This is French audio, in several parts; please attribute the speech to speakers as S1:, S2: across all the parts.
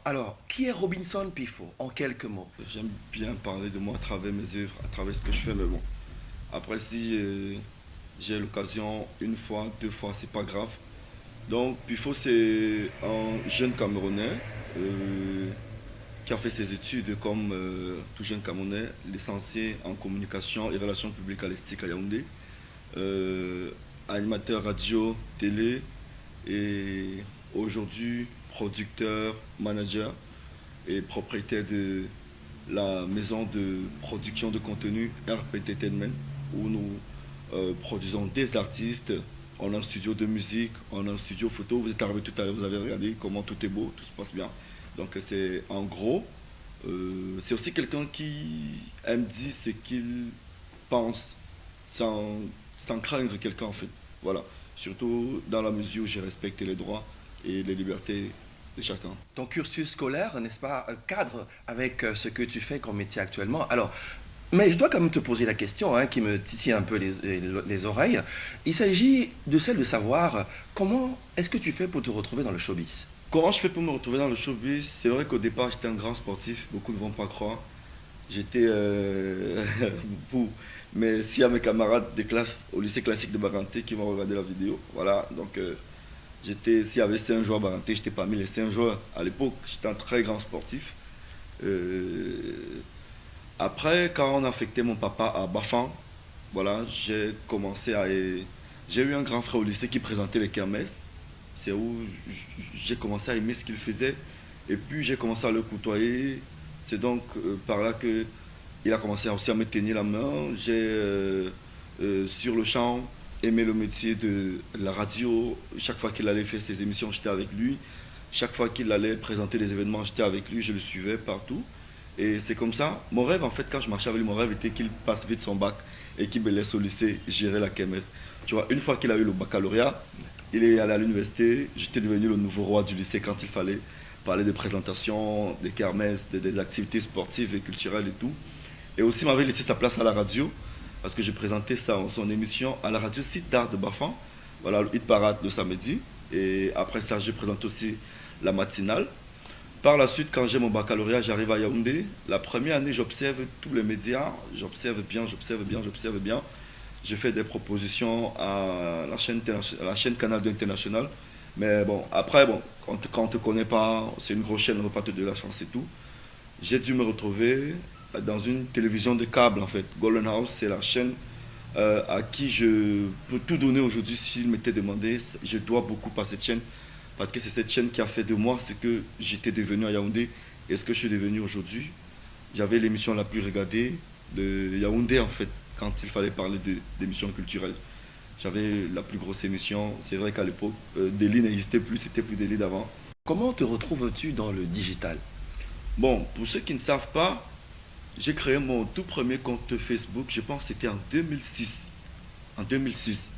S1: Alors, qui est Robinson Pifo, en quelques mots?
S2: J'aime bien parler de moi à travers mes œuvres, à travers ce que je fais, mais bon. Après, si j'ai l'occasion, une fois, deux fois, c'est pas grave. Donc, Pifo, c'est un jeune Camerounais euh, qui a fait ses études comme tout jeune Camerounais, licencié en communication et relations publiques à l'ESTIC à Yaoundé, euh, animateur radio, télé et aujourd'hui producteur, manager et propriétaire de la maison de production de contenu RP Entertainment où nous produisons des artistes. On a un studio de musique, on a un studio photo. Vous êtes arrivé tout à l'heure, vous avez regardé comment tout est beau, tout se passe bien. Donc c'est en gros, c'est aussi quelqu'un qui aime dire ce qu'il pense sans, sans craindre quelqu'un en fait. Voilà. Surtout dans la mesure où j'ai respecté les droits et les libertés de chacun.
S1: Ton cursus scolaire, n'est-ce pas, cadre avec ce que tu fais comme métier actuellement. Alors, mais je dois quand même te poser la question qui me titille un peu les oreilles. Il s'agit de celle de savoir comment est-ce que tu fais pour te retrouver dans le showbiz.
S2: Comment je fais pour me retrouver dans le showbiz? C'est vrai qu'au départ j'étais un grand sportif, beaucoup ne vont pas croire. J'étais pour. Mais s'il y a mes camarades de classe au lycée classique de Baranté qui vont regarder la vidéo, voilà, donc s'il y avait 5 joueurs à Baranté, j'étais parmi les 5 joueurs. À l'époque, j'étais un très grand sportif. Euh, Après, quand on a affecté mon papa à Bafan, voilà, j'ai eu un grand frère au lycée qui présentait les kermesses. C'est où j'ai commencé à aimer ce qu'il faisait. Et puis j'ai commencé à le côtoyer. C'est donc par là que il a commencé aussi à me tenir la main. J'ai sur le champ aimé le métier de la radio. Chaque fois qu'il allait faire ses émissions, j'étais avec lui. Chaque fois qu'il allait présenter des événements, j'étais avec lui, je le suivais partout. Et c'est comme ça. Mon rêve, en fait, quand je marchais avec lui, mon rêve était qu'il passe vite son bac et qu'il me laisse au lycée gérer la kermesse. Tu vois, une fois qu'il a eu le baccalauréat, il est allé à l'université. J'étais devenu le nouveau roi du lycée quand il fallait parler des présentations, des kermesses, des activités sportives et culturelles et tout. Et aussi, il m'avait laissé sa place à la radio parce que je présentais son émission à la radio Site d'Art de Bafan. Voilà, le hit parade de samedi. Et après ça, je présente aussi la matinale. Par la suite, quand j'ai mon baccalauréat, j'arrive à Yaoundé. La première année, j'observe tous les médias. J'observe bien, j'observe bien, j'observe bien. Je fais des propositions à la chaîne Canal 2 International. Mais bon, après, bon, quand on ne te connaît pas, c'est une grosse chaîne, on ne va pas te donner la chance et tout. J'ai dû me retrouver dans une télévision de câble, en fait. Golden House, c'est la chaîne à qui je peux tout donner aujourd'hui s'il m'était demandé. Je dois beaucoup à cette chaîne parce que c'est cette chaîne qui a fait de moi ce que j'étais devenu à Yaoundé et ce que je suis devenu aujourd'hui. J'avais l'émission la plus regardée de Yaoundé en fait, quand il fallait parler d'émissions culturelles. J'avais la plus grosse émission. C'est vrai qu'à l'époque, Daily n'existait plus, c'était plus Daily d'avant.
S1: Comment te retrouves-tu dans le digital?
S2: Bon, pour ceux qui ne savent pas, j'ai créé mon tout premier compte Facebook, je pense que c'était en 2006. En 2006.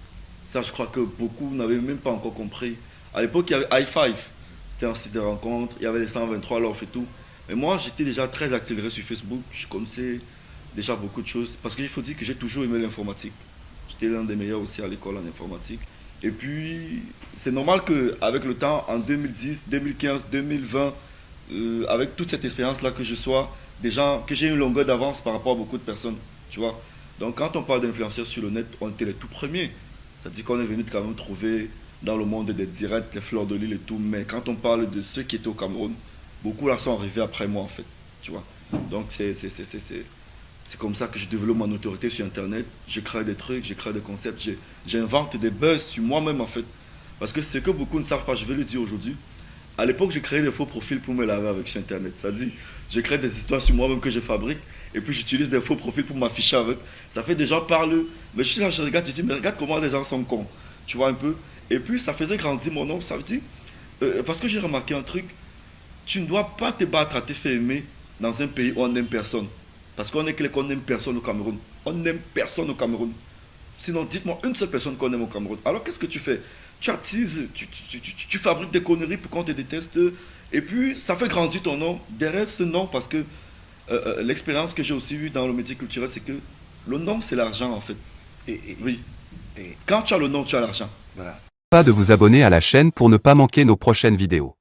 S2: Ça, je crois que beaucoup n'avaient même pas encore compris. À l'époque, il y avait i5. C'était un site de rencontre, il y avait les 123 l'offre et tout. Mais moi, j'étais déjà très accéléré sur Facebook. Je connaissais déjà beaucoup de choses. Parce qu'il faut dire que j'ai toujours aimé l'informatique. J'étais l'un des meilleurs aussi à l'école en informatique. Et puis, c'est normal qu'avec le temps, en 2010, 2015, 2020, avec toute cette expérience-là, que je sois déjà, que j'ai une longueur d'avance par rapport à beaucoup de personnes. Tu vois. Donc, quand on parle d'influenceurs sur le net, on était les tout premiers. Ça dit qu'on est venu quand même trouver dans le monde des directs, les fleurs de l'île et tout. Mais quand on parle de ceux qui étaient au Cameroun, beaucoup là sont arrivés après moi en fait. Tu vois. Donc c'est comme ça que je développe mon autorité sur Internet. Je crée des trucs, je crée des concepts, j'invente des buzz sur moi-même en fait. Parce que ce que beaucoup ne savent pas, je vais le dire aujourd'hui. À l'époque, je créais des faux profils pour me laver avec sur Internet. C'est-à-dire, je crée des histoires sur moi-même que je fabrique et puis j'utilise des faux profils pour m'afficher avec. Ça fait des gens parlent, mais je suis là, je regarde, je dis, mais regarde comment les gens sont cons. Tu vois un peu. Et puis ça faisait grandir mon nom, ça veut dire, parce que j'ai remarqué un truc, tu ne dois pas te battre à te faire aimer dans un pays où on n'aime personne. Parce qu'on est clair qu'on n'aime personne au Cameroun. On n'aime personne au Cameroun. Sinon, dites-moi une seule personne qu'on aime au Cameroun. Alors qu'est-ce que tu fais? Tu attises, tu fabriques des conneries pour qu'on te déteste. Et puis, ça fait grandir ton nom. Derrière ce nom, parce que l'expérience que j'ai aussi eue dans le métier culturel, c'est que le nom, c'est l'argent en fait. Oui.
S1: Et
S2: Quand tu as le nom, tu as l'argent.
S1: voilà.
S3: Pas de vous abonner à la chaîne pour ne pas manquer nos prochaines vidéos.